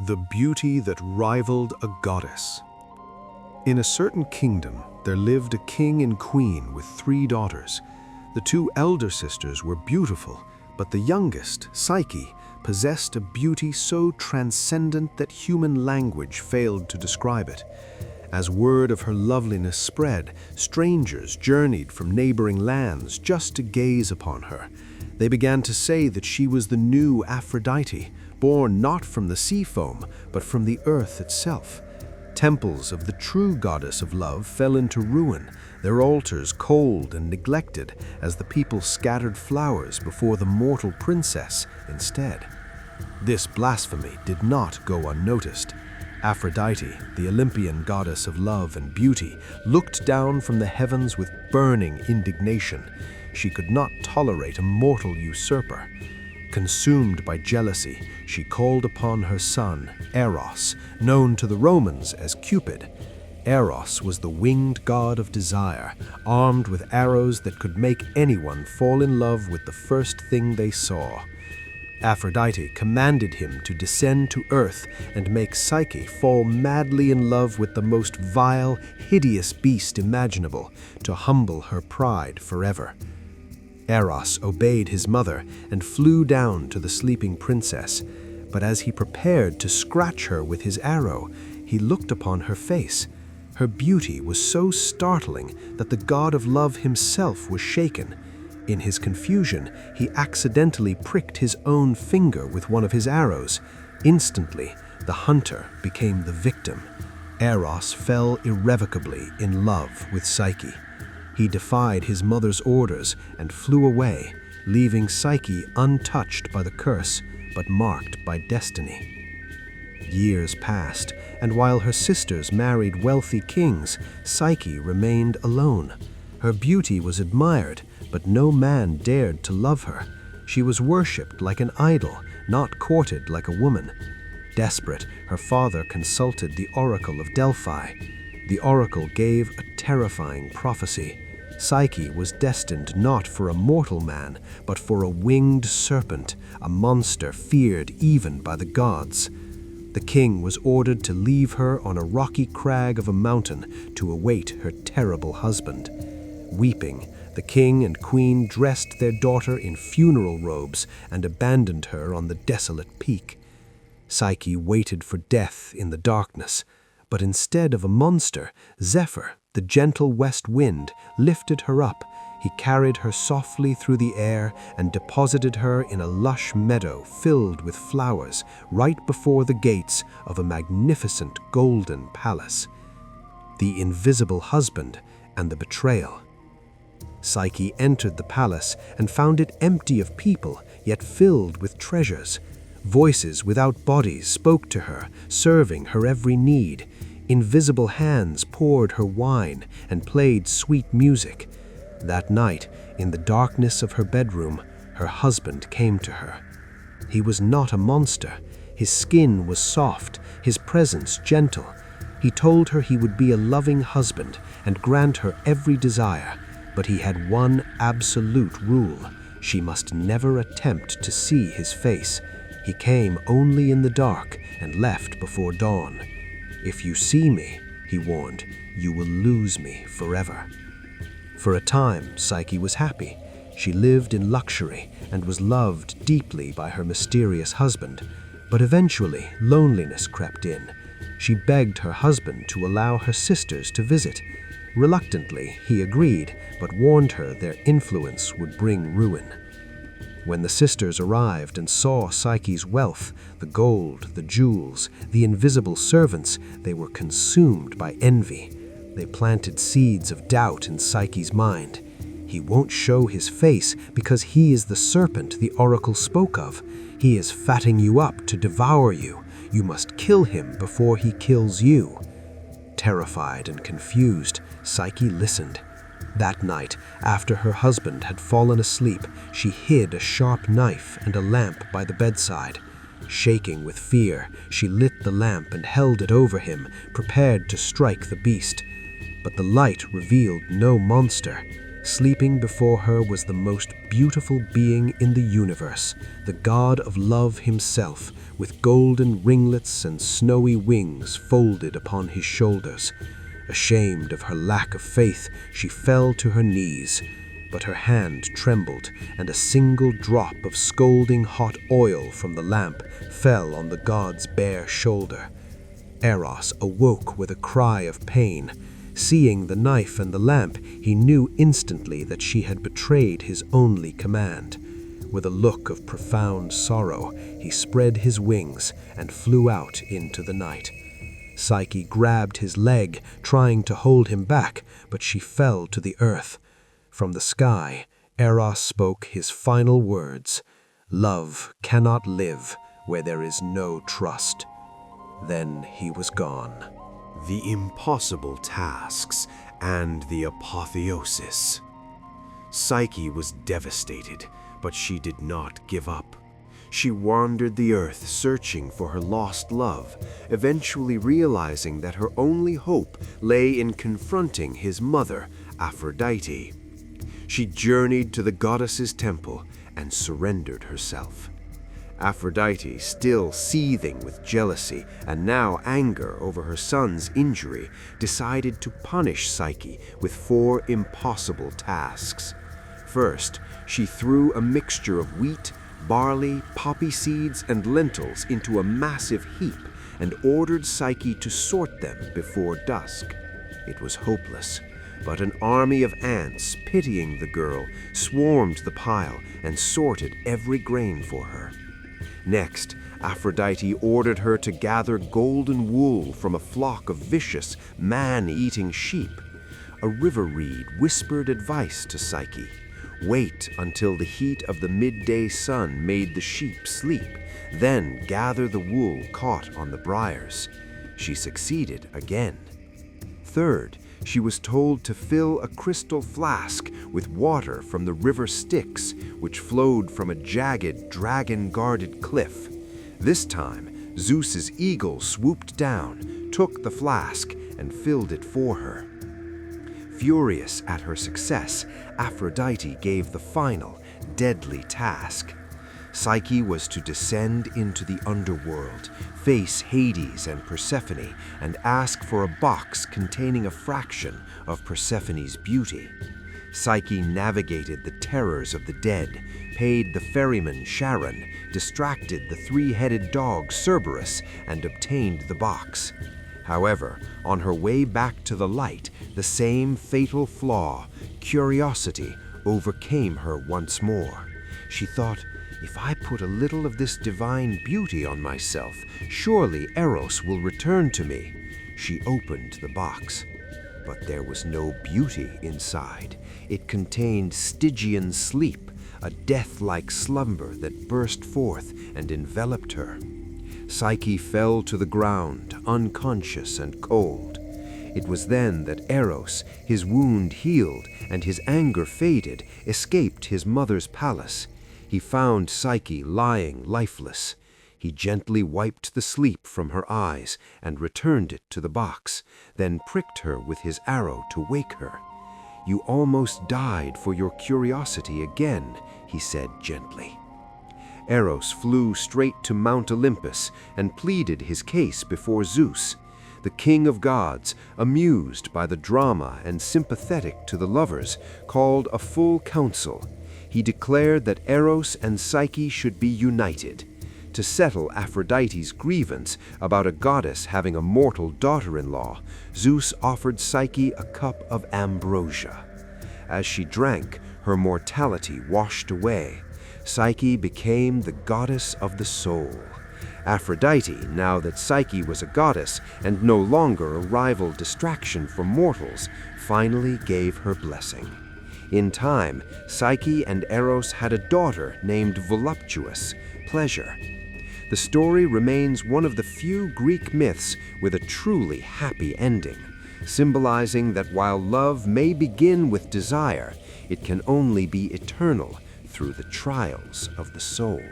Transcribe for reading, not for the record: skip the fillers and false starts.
The beauty that rivaled a goddess. In a certain kingdom, there lived a king and queen with 3 daughters. The 2 elder sisters were beautiful, but the youngest, Psyche, possessed a beauty so transcendent that human language failed to describe it. As word of her loveliness spread, strangers journeyed from neighboring lands just to gaze upon her. They began to say that she was the new Aphrodite, born not from the sea foam, but from the earth itself. Temples of the true goddess of love fell into ruin, their altars cold and neglected as the people scattered flowers before the mortal princess instead. This blasphemy did not go unnoticed. Aphrodite, the Olympian goddess of love and beauty, looked down from the heavens with burning indignation. She could not tolerate a mortal usurper. Consumed by jealousy, she called upon her son, Eros, known to the Romans as Cupid. Eros was the winged god of desire, armed with arrows that could make anyone fall in love with the first thing they saw. Aphrodite commanded him to descend to earth and make Psyche fall madly in love with the most vile, hideous beast imaginable, to humble her pride forever. Eros obeyed his mother and flew down to the sleeping princess, but as he prepared to scratch her with his arrow, he looked upon her face. Her beauty was so startling that the god of love himself was shaken. In his confusion, he accidentally pricked his own finger with one of his arrows. Instantly, the hunter became the victim. Eros fell irrevocably in love with Psyche. He defied his mother's orders and flew away, leaving Psyche untouched by the curse, but marked by destiny. Years passed, and while her sisters married wealthy kings, Psyche remained alone. Her beauty was admired, but no man dared to love her. She was worshipped like an idol, not courted like a woman. Desperate, her father consulted the oracle of Delphi. The oracle gave a terrifying prophecy. Psyche was destined not for a mortal man, but for a winged serpent, a monster feared even by the gods. The king was ordered to leave her on a rocky crag of a mountain to await her terrible husband. Weeping, the king and queen dressed their daughter in funeral robes and abandoned her on the desolate peak. Psyche waited for death in the darkness, but instead of a monster, Zephyr, the gentle west wind, lifted her up. He carried her softly through the air and deposited her in a lush meadow filled with flowers right before the gates of a magnificent golden palace. The invisible husband and the betrayal. Psyche entered the palace and found it empty of people, yet filled with treasures. Voices without bodies spoke to her, serving her every need. Invisible hands poured her wine and played sweet music. That night, in the darkness of her bedroom, her husband came to her. He was not a monster. His skin was soft, his presence gentle. He told her he would be a loving husband and grant her every desire, but he had one absolute rule: she must never attempt to see his face. He came only in the dark and left before dawn. "If you see me," he warned, "you will lose me forever." For a time, Psyche was happy. She lived in luxury and was loved deeply by her mysterious husband. But eventually, loneliness crept in. She begged her husband to allow her sisters to visit. Reluctantly, he agreed, but warned her their influence would bring ruin. When the sisters arrived and saw Psyche's wealth, the gold, the jewels, the invisible servants, they were consumed by envy. They planted seeds of doubt in Psyche's mind. He won't show his face because he is the serpent the oracle spoke of. He is fatting you up to devour you. You must kill him before he kills you. Terrified and confused, Psyche listened. That night, after her husband had fallen asleep, she hid a sharp knife and a lamp by the bedside. Shaking with fear, she lit the lamp and held it over him, prepared to strike the beast. But the light revealed no monster. Sleeping before her was the most beautiful being in the universe, the god of love himself, with golden ringlets and snowy wings folded upon his shoulders. Ashamed of her lack of faith, she fell to her knees, but her hand trembled, and a single drop of scalding hot oil from the lamp fell on the god's bare shoulder. Eros awoke with a cry of pain. Seeing the knife and the lamp, he knew instantly that she had betrayed his only command. With a look of profound sorrow, he spread his wings and flew out into the night. Psyche grabbed his leg, trying to hold him back, but she fell to the earth. From the sky, Eros spoke his final words, "Love cannot live where there is no trust." Then he was gone. The impossible tasks and the apotheosis. Psyche was devastated, but she did not give up. She wandered the earth searching for her lost love, eventually realizing that her only hope lay in confronting his mother, Aphrodite. She journeyed to the goddess's temple and surrendered herself. Aphrodite, still seething with jealousy and now anger over her son's injury, decided to punish Psyche with 4 impossible tasks. First, she threw a mixture of wheat, barley, poppy seeds, and lentils into a massive heap and ordered Psyche to sort them before dusk. It was hopeless, but an army of ants, pitying the girl, swarmed the pile and sorted every grain for her. Next, Aphrodite ordered her to gather golden wool from a flock of vicious, man-eating sheep. A river reed whispered advice to Psyche. Wait until the heat of the midday sun made the sheep sleep, then gather the wool caught on the briars. She succeeded again. Third, she was told to fill a crystal flask with water from the river Styx, which flowed from a jagged, dragon-guarded cliff. This time, Zeus's eagle swooped down, took the flask, and filled it for her. Furious at her success, Aphrodite gave the final, deadly task. Psyche was to descend into the underworld, face Hades and Persephone, and ask for a box containing a fraction of Persephone's beauty. Psyche navigated the terrors of the dead, paid the ferryman Charon, distracted the 3-headed dog Cerberus, and obtained the box. However, on her way back to the light, the same fatal flaw, curiosity, overcame her once more. She thought, "If I put a little of this divine beauty on myself, surely Eros will return to me." She opened the box, but there was no beauty inside. It contained Stygian sleep, a death-like slumber that burst forth and enveloped her. Psyche fell to the ground, unconscious and cold. It was then that Eros, his wound healed and his anger faded, escaped his mother's palace. He found Psyche lying lifeless. He gently wiped the sleep from her eyes and returned it to the box, then pricked her with his arrow to wake her. "You almost died for your curiosity again," he said gently. Eros flew straight to Mount Olympus and pleaded his case before Zeus. The king of gods, amused by the drama and sympathetic to the lovers, called a full council. He declared that Eros and Psyche should be united. To settle Aphrodite's grievance about a goddess having a mortal daughter-in-law, Zeus offered Psyche a cup of ambrosia. As she drank, her mortality washed away. Psyche became the goddess of the soul. Aphrodite, now that Psyche was a goddess and no longer a rival distraction for mortals, finally gave her blessing. In time, Psyche and Eros had a daughter named Voluptuous, Pleasure. The story remains one of the few Greek myths with a truly happy ending, symbolizing that while love may begin with desire, it can only be eternal through the trials of the soul.